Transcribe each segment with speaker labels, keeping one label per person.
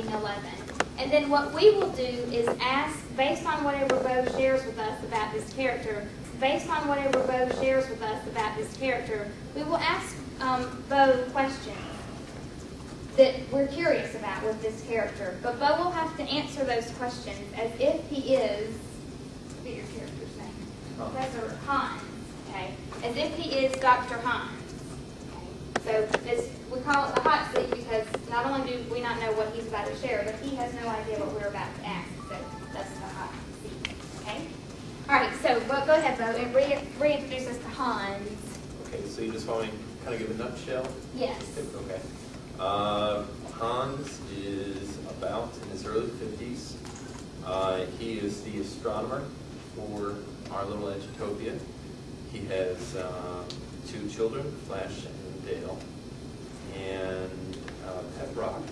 Speaker 1: 11. And then what we will do is ask, based on whatever Bo shares with us about this character, we will ask Bo questions that we're curious about with this character. But Bo will have to answer those questions as if he is, what's your character's name? Professor Hans, okay? As if he is Dr. Hans. So we call it the hot seat because not only do we not know what he's about to share, but he has no idea what we're about to ask. So that's the hot seat. Okay? All right, so go ahead, Bo, and reintroduce us to Hans.
Speaker 2: Okay, so you just want me to kind of give a nutshell?
Speaker 1: Yes.
Speaker 2: Okay. Hans is about in his early 50s. He is the astronomer for our little Edutopia. He has 2 children, Flash and Dale, and Pet Rock,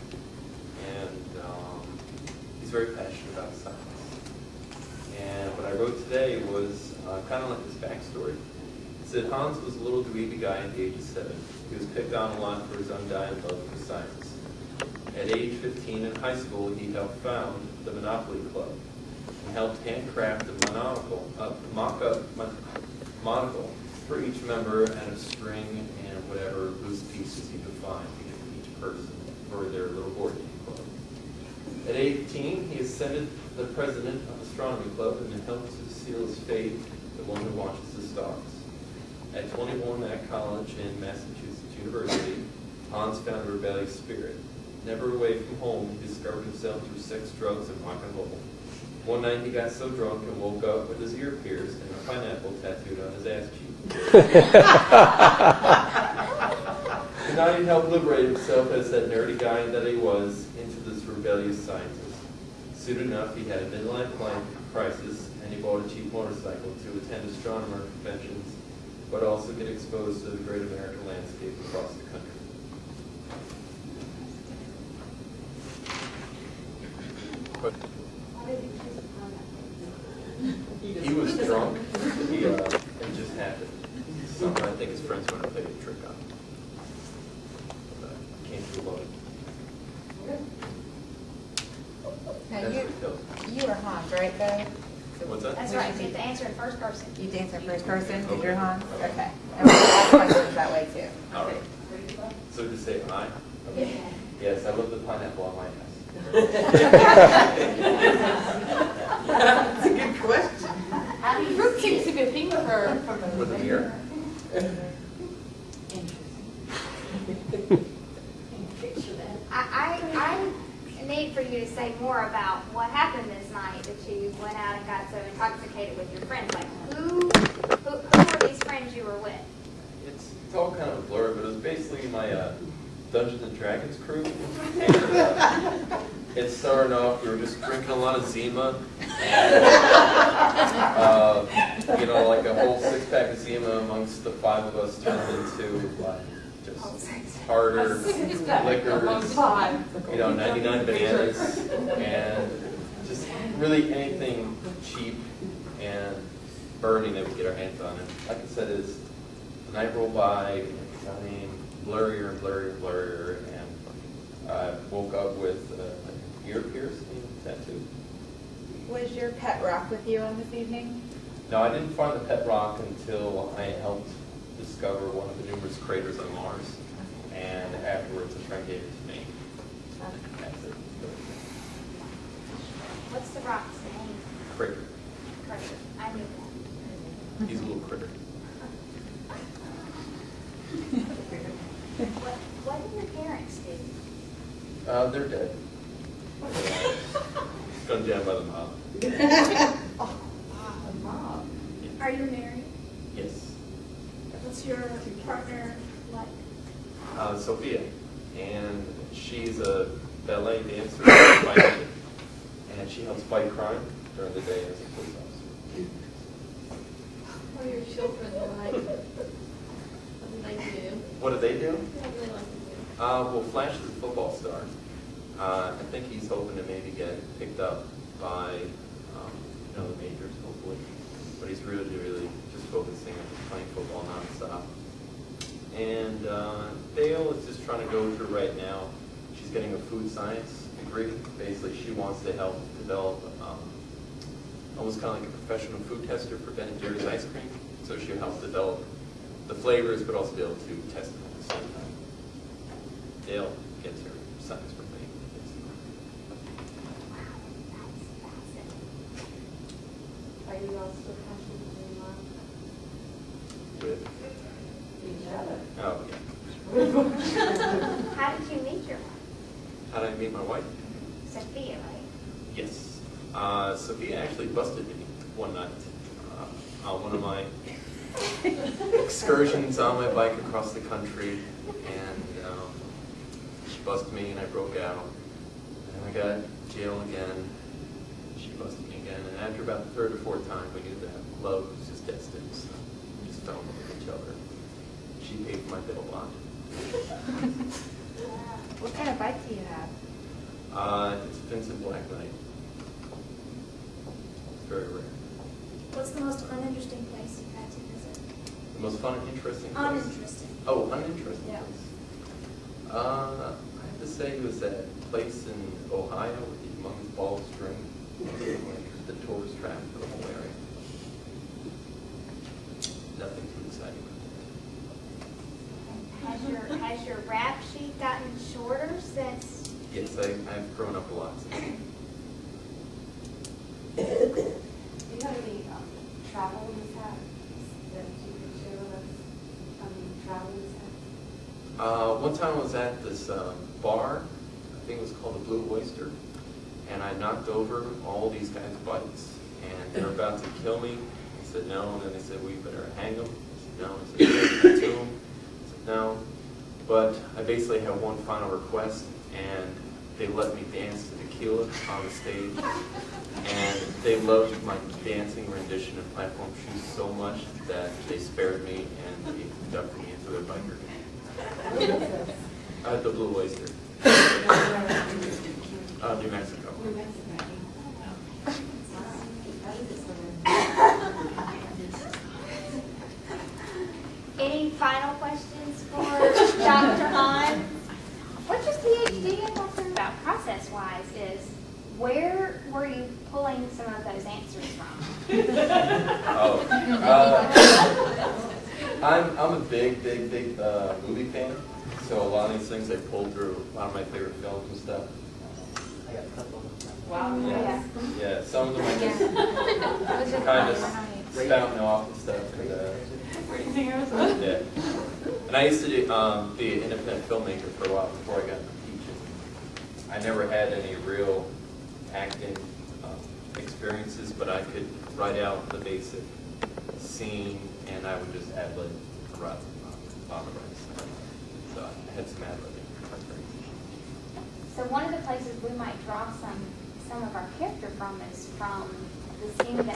Speaker 2: and he's very passionate about science. And what I wrote today was kind of like his backstory. It said Hans was a little dweeby guy at the age of 7. He was picked on a lot for his undying love for science. At age 15 in high school, he helped found the Monopoly Club and helped handcraft a mock-up monocle for each member and a string and whatever loose pieces he could find to give each person for their little board game club. At 18, he ascended the president of the Astronomy Club and helped to seal his fate, the one who watches the stars. At 21 at college in Massachusetts University, Hans found a rebellious spirit. Never away from home, he discovered himself through sex, drugs, and rock and roll. One night he got so drunk and woke up with his ear pierced and a pineapple tattooed on his ass cheek. The night he helped liberate himself as that nerdy guy that he was into this rebellious scientist. Soon enough, he had a midlife crisis and he bought a cheap motorcycle to attend astronomer conventions, but also get exposed to the great American landscape across the country. But he was drunk. It just happened. Something I think his friends went and played a trick on him. But came to love it.
Speaker 3: Now you are Hans, right, Bo?
Speaker 2: What's that?
Speaker 1: That's right. You have to answer in first person.
Speaker 3: You have to answer in first person because you're Hans? Okay. And we'll ask questions that way, too.
Speaker 2: All right. So just say I?
Speaker 1: Yeah.
Speaker 2: Yes, I love the pineapple on my ass.
Speaker 4: That's a good question.
Speaker 1: How do you fruit seems to be pink for
Speaker 2: With a mirror?
Speaker 1: I need for you to say more about what happened this night that you went out and got so intoxicated with your friends. Like, who were these friends you were with?
Speaker 2: It's all kind of a blur, but it was basically my Dungeons and Dragons crew. And, it started off, we were just drinking a lot of Zima, and, you know, like a whole 6-pack of Zima amongst the 5 of us turned into like just harder liquors, you know, 99 bananas, and just really anything cheap and burning that we get our hands on. And like I said, as the night rolled by, it became blurrier and blurrier and blurrier, and I woke up with an ear piercing tattoo.
Speaker 3: Was your pet Rock with you on this evening?
Speaker 2: No, I didn't find the pet rock until I helped discover one of the numerous craters on Mars, and afterwards a friend gave it to me. That's it.
Speaker 1: What's the rock's name?
Speaker 2: Crater.
Speaker 1: Carter. I knew that.
Speaker 2: He's a little critter.
Speaker 1: What did your parents do?
Speaker 2: They're dead. Gunned down by the mob.
Speaker 5: Are you married?
Speaker 2: Yes.
Speaker 5: What's your partner like?
Speaker 2: Sophia, and she's a ballet dancer, and she helps fight crime during the day as a police officer.
Speaker 5: What are your children like? What do they do?
Speaker 2: What do they do?
Speaker 5: What do they like to do?
Speaker 2: Well, Flash is a football star. I think he's hoping to maybe get picked up by, you know, the majors, hopefully. But he's really, really just focusing on just playing football nonstop. And Dale is just trying to go through right now. She's getting a food science degree. Basically, she wants to help develop almost kind of like a professional food tester for Ben & Jerry's ice cream. So she'll help develop the flavors, but also be able to test them at the same time. Dale gets her science from me.
Speaker 5: Are you all still passionate in love?
Speaker 2: With,
Speaker 5: Each other.
Speaker 2: oh, yeah.
Speaker 1: How did you meet your wife?
Speaker 2: How did I meet my wife?
Speaker 1: Sophia, right?
Speaker 2: Yes. Sophia actually busted me one night on one of my excursions on my bike across the country, and she busted me and I broke out. And I got jail again. She busted me again, and after about the third or fourth time, we knew that love was just destined. So we just fell in love with each other. She paid for my bail bond.
Speaker 3: What kind of bike do you have?
Speaker 2: It's Vincent Black Knight. It's very rare.
Speaker 6: What's the most uninteresting place you've had to visit?
Speaker 2: The most fun and interesting place?
Speaker 6: Uninteresting.
Speaker 2: Oh, uninteresting
Speaker 6: Yeah.
Speaker 2: place. I have to say it was that place in Ohio with the humongous ball of string. Like the tourist trap for the whole area. Nothing too exciting.
Speaker 1: Has your rap sheet gotten shorter since?
Speaker 2: Yes, I've grown up a lot since then.
Speaker 5: Do you have any travel mishaps that you could share with us? Travel mishaps?
Speaker 2: One time I was at this bar, I think it was called the Blue Oyster, and I knocked over all these guys' bikes, and they were about to kill me. I said no, and then they said, we better hang them. I said no, I said, to them. I said no, but I basically had one final request, and they let me dance to Tequila on the stage, and they loved my dancing rendition of Platform Shoes so much that they spared me and they inducted me into their biker gang. At the Blue Oyster. New Mexico.
Speaker 1: Any final questions for Dr. Hahn? What your PhD in talking about process-wise is, where were you pulling some of those answers from?
Speaker 2: I'm a big movie fan, so a lot of these things I pulled through a lot of my favorite films and stuff. I got a couple of them.
Speaker 3: Wow.
Speaker 2: Yeah, some of them I just kind of spouting off and stuff. And, yeah. And I used to be an independent filmmaker for a while before I got into teaching. I never had any real acting experiences, but I could write out the basic scene, and I would just ad-lib on the right side. So I had some ad-libbing experience.
Speaker 1: So one of the places we might draw some of our character from is from the scene that